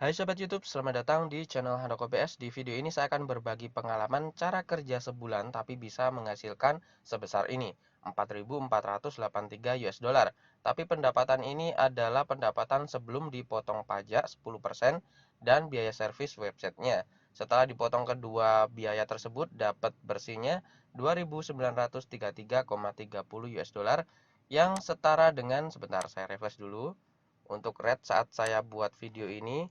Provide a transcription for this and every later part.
Hai Sobat YouTube, selamat datang di channel Handoko PS. Di video ini saya akan berbagi pengalaman cara kerja sebulan tapi bisa menghasilkan sebesar ini, 4.483 US dollar. Tapi pendapatan ini adalah pendapatan sebelum dipotong pajak 10% dan biaya servis websitenya. Setelah dipotong kedua biaya tersebut, dapat bersihnya 2.933,30 US dollar yang setara dengan, sebentar saya refresh dulu. Untuk rate saat saya buat video ini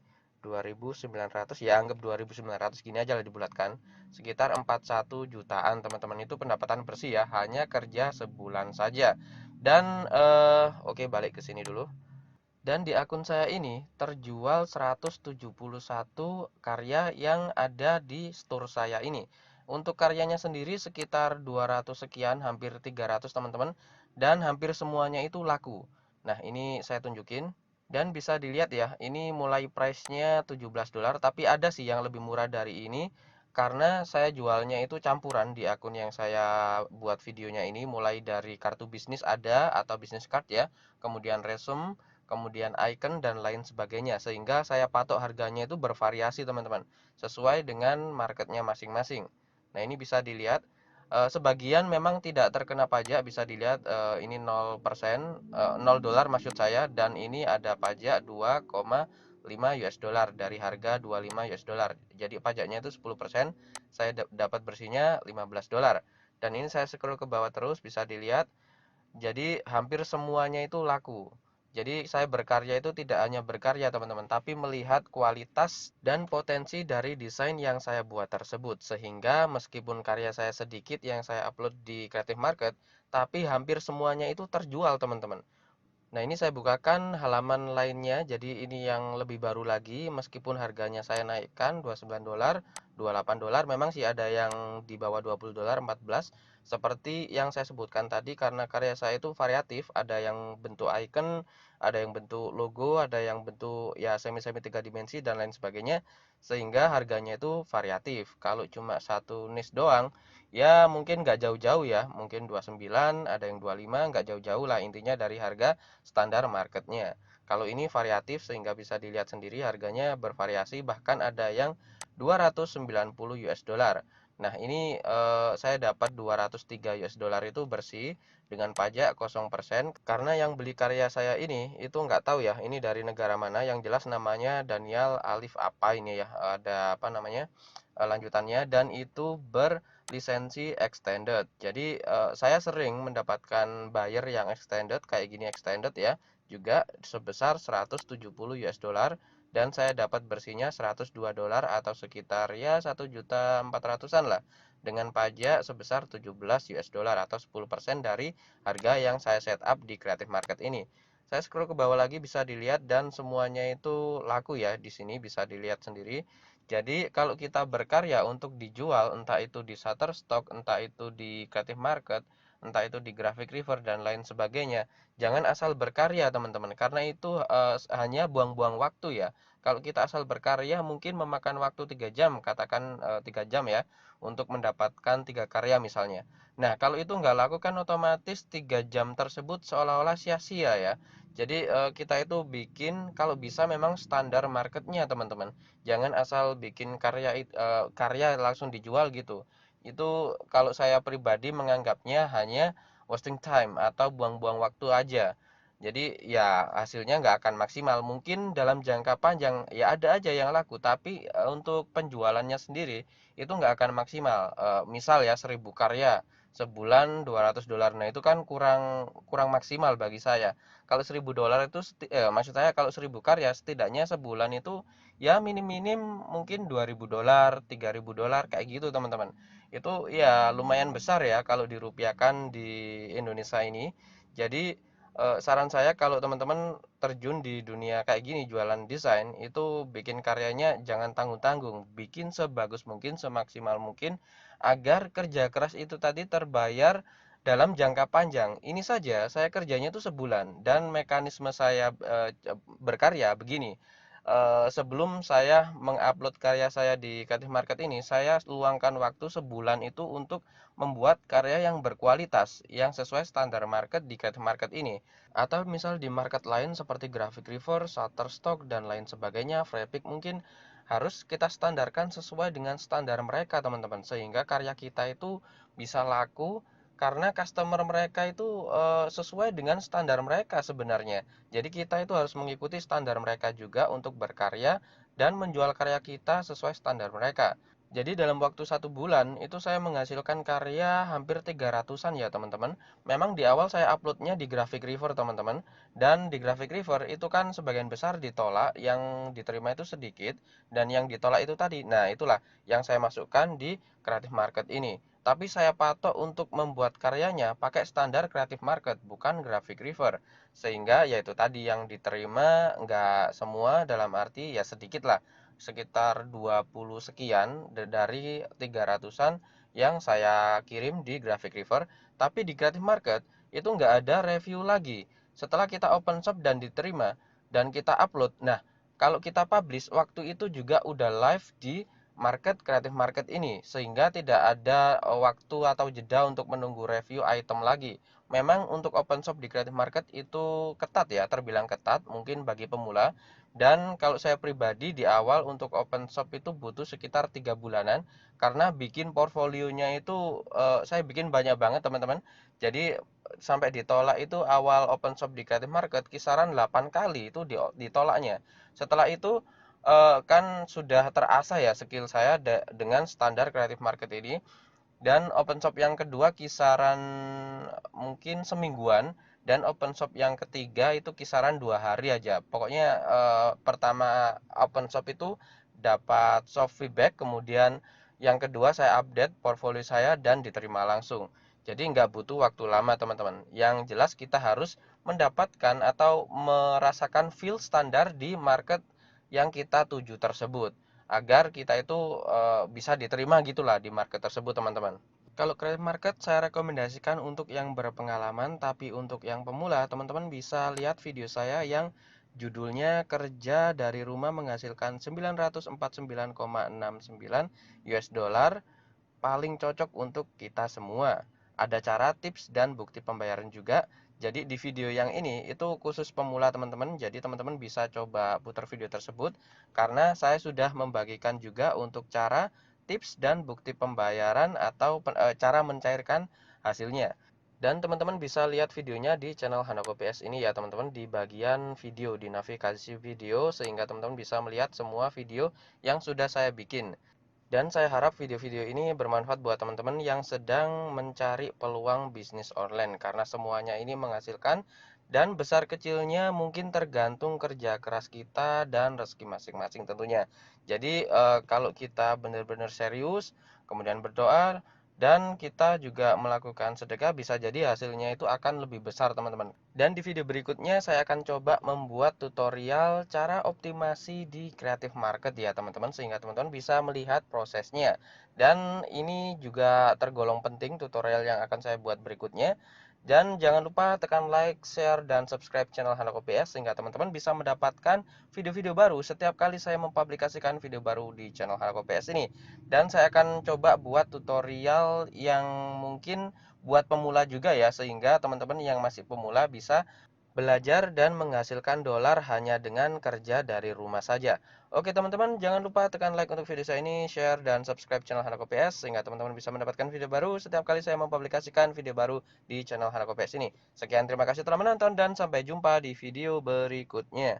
2.900, ya anggap 2.900 gini aja lah dibulatkan, sekitar 41 jutaan teman-teman. Itu pendapatan bersih ya, hanya kerja sebulan saja. Dan oke, balik ke sini dulu. Dan di akun saya ini terjual 171 karya yang ada di store saya ini. Untuk karyanya sendiri sekitar 200 sekian, hampir 300 teman-teman, dan hampir semuanya itu laku. Nah, ini saya tunjukin. Dan bisa dilihat ya, ini mulai price-nya 17 dolar, tapi ada sih yang lebih murah dari ini karena saya jualnya itu campuran di akun yang saya buat videonya ini, mulai dari kartu bisnis ada atau bisnis card ya, kemudian resume, kemudian icon dan lain sebagainya, sehingga saya patok harganya itu bervariasi teman-teman, sesuai dengan marketnya masing-masing. Nah, ini bisa dilihat sebagian memang tidak terkena pajak, bisa dilihat ini 0%, 0 dolar maksud saya, dan ini ada pajak 2,5 US dollar dari harga 25 US dollar. Jadi pajaknya itu 10%, saya dapat bersihnya 15 dolar. Dan ini saya scroll ke bawah terus, bisa dilihat. Jadi hampir semuanya itu laku. Jadi saya berkarya itu tidak hanya berkarya teman-teman, tapi melihat kualitas dan potensi dari desain yang saya buat tersebut. Sehingga meskipun karya saya sedikit yang saya upload di Creative Market, tapi hampir semuanya itu terjual teman-teman. Nah, ini saya bukakan halaman lainnya. Jadi ini yang lebih baru lagi, meskipun harganya saya naikkan 29 dolar, 28 dolar, memang sih ada yang di bawah 20 dolar, 14. Seperti yang saya sebutkan tadi, karena karya saya itu variatif, ada yang bentuk icon, ada yang bentuk logo, ada yang bentuk ya semi-semi 3 dimensi dan lain sebagainya, sehingga harganya itu variatif. Kalau cuma satu niche doang, ya mungkin nggak jauh-jauh ya, mungkin 29, ada yang 25, nggak jauh-jauh lah intinya dari harga standar marketnya. Kalau ini variatif sehingga bisa dilihat sendiri harganya bervariasi, bahkan ada yang 290 US dollar. Nah, ini saya dapat 203 US dollar itu bersih dengan pajak 0% karena yang beli karya saya ini itu nggak tahu ya ini dari negara mana, yang jelas namanya Daniel Alif apa ini ya, ada apa namanya lanjutannya, dan itu berlisensi extended. Jadi saya sering mendapatkan buyer yang extended kayak gini, extended ya, juga sebesar 170 US dollar, dan saya dapat bersihnya 102 dolar atau sekitar ya 1.400.000-an lah, dengan pajak sebesar 17 US dollar atau 10% dari harga yang saya setup di Creative Market ini. Saya scroll ke bawah lagi, bisa dilihat, dan semuanya itu laku ya, di sini bisa dilihat sendiri. Jadi kalau kita berkarya untuk dijual, entah itu di Shutterstock, entah itu di Creative Market, entah itu di Graphic River dan lain sebagainya, jangan asal berkarya teman-teman, karena itu hanya buang-buang waktu ya. Kalau kita asal berkarya mungkin memakan waktu 3 jam, katakan 3 jam ya, untuk mendapatkan 3 karya misalnya. Nah, kalau itu nggak laku kan otomatis 3 jam tersebut seolah-olah sia-sia ya. Jadi kita itu bikin kalau bisa memang standar marketnya teman-teman. Jangan asal bikin karya langsung dijual gitu. Itu kalau saya pribadi menganggapnya hanya wasting time atau buang-buang waktu aja. Jadi ya hasilnya nggak akan maksimal. Mungkin dalam jangka panjang ya ada aja yang laku, tapi untuk penjualannya sendiri itu nggak akan maksimal. Misal ya 1.000 karya sebulan 200 dolar. Nah, itu kan kurang kurang maksimal bagi saya. Kalau 1.000 dolar itu maksud saya kalau 1.000 karya setidaknya sebulan itu ya minim-minim mungkin 2.000 dolar, 3.000 dolar kayak gitu teman-teman. Itu ya lumayan besar ya kalau dirupiahkan di Indonesia ini. Jadi saran saya kalau teman-teman terjun di dunia kayak gini jualan desain, itu bikin karyanya jangan tanggung-tanggung, bikin sebagus mungkin, semaksimal mungkin, agar kerja keras itu tadi terbayar dalam jangka panjang. Ini saja saya kerjanya itu sebulan, dan mekanisme saya berkarya begini. sebelum saya mengupload karya saya di Creative Market ini, saya luangkan waktu sebulan itu untuk membuat karya yang berkualitas, yang sesuai standar market di Creative Market ini. Atau misal di market lain seperti Graphic River, Shutterstock, dan lain sebagainya, Freepik mungkin harus kita standarkan sesuai dengan standar mereka teman-teman. Sehingga karya kita itu bisa laku karena customer mereka itu sesuai dengan standar mereka sebenarnya. Jadi kita itu harus mengikuti standar mereka juga untuk berkarya dan menjual karya kita sesuai standar mereka. Jadi dalam waktu 1 bulan itu saya menghasilkan karya hampir 300-an ya teman-teman. Memang di awal saya uploadnya di Graphic River teman-teman. Dan di Graphic River itu kan sebagian besar ditolak, yang diterima itu sedikit. Dan yang ditolak itu tadi, nah itulah yang saya masukkan di Creative Market ini. Tapi saya patok untuk membuat karyanya pakai standar Creative Market, bukan Graphic River. Sehingga yaitu tadi yang diterima nggak semua, dalam arti ya sedikit lah, sekitar 20 sekian dari 300-an yang saya kirim di Graphic River. Tapi di Creative Market itu nggak ada review lagi. Setelah kita open shop dan diterima dan kita upload, nah kalau kita publish waktu itu juga udah live di market Creative Market ini, sehingga tidak ada waktu atau jeda untuk menunggu review item lagi. Memang untuk open shop di Creative Market itu ketat ya, terbilang ketat mungkin bagi pemula. Dan kalau saya pribadi di awal untuk open shop itu butuh sekitar 3 bulanan, karena bikin portfolionya itu saya bikin banyak banget teman-teman. Jadi sampai ditolak itu awal open shop di Creative Market kisaran 8 kali itu ditolaknya. Setelah itu kan sudah terasah ya skill saya dengan standar Creative Market ini. Dan open shop yang kedua kisaran mungkin semingguan, dan open shop yang ketiga itu kisaran 2 hari aja. Pokoknya pertama open shop itu dapat soft feedback, kemudian yang kedua saya update portfolio saya dan diterima langsung. Jadi nggak butuh waktu lama teman-teman. Yang jelas kita harus mendapatkan atau merasakan feel standar di market yang kita tuju tersebut, agar kita itu bisa diterima gitulah di market tersebut teman-teman. Kalau Creative Market saya rekomendasikan untuk yang berpengalaman, tapi untuk yang pemula teman-teman bisa lihat video saya yang judulnya Kerja dari Rumah Menghasilkan 949,69 US dollar, paling cocok untuk kita semua. Ada cara, tips, dan bukti pembayaran juga. Jadi di video yang ini itu khusus pemula teman-teman. Jadi teman-teman bisa coba putar video tersebut, karena saya sudah membagikan juga untuk cara, tips, dan bukti pembayaran atau cara mencairkan hasilnya. Dan teman-teman bisa lihat videonya di channel Hanako PS ini ya teman-teman, di bagian video, di navigasi video, sehingga teman-teman bisa melihat semua video yang sudah saya bikin. Dan saya harap video-video ini bermanfaat buat teman-teman yang sedang mencari peluang bisnis online, karena semuanya ini menghasilkan, dan besar kecilnya mungkin tergantung kerja keras kita dan rezeki masing-masing tentunya. Jadi kalau kita benar-benar serius, kemudian berdoa, dan kita juga melakukan sedekah, bisa jadi hasilnya itu akan lebih besar teman-teman. Dan di video berikutnya saya akan coba membuat tutorial cara optimasi di Creative Market ya teman-teman, sehingga teman-teman bisa melihat prosesnya. Dan ini juga tergolong penting tutorial yang akan saya buat berikutnya. Dan jangan lupa tekan like, share, dan subscribe channel Hanako PS, sehingga teman-teman bisa mendapatkan video-video baru setiap kali saya mempublikasikan video baru di channel Hanako PS ini. Dan saya akan coba buat tutorial yang mungkin buat pemula juga ya, sehingga teman-teman yang masih pemula bisa belajar dan menghasilkan dolar hanya dengan kerja dari rumah saja. Oke teman-teman, jangan lupa tekan like untuk video saya ini, share, dan subscribe channel Hanako PS, sehingga teman-teman bisa mendapatkan video baru setiap kali saya mempublikasikan video baru di channel Hanako PS ini. Sekian, terima kasih telah menonton, dan sampai jumpa di video berikutnya.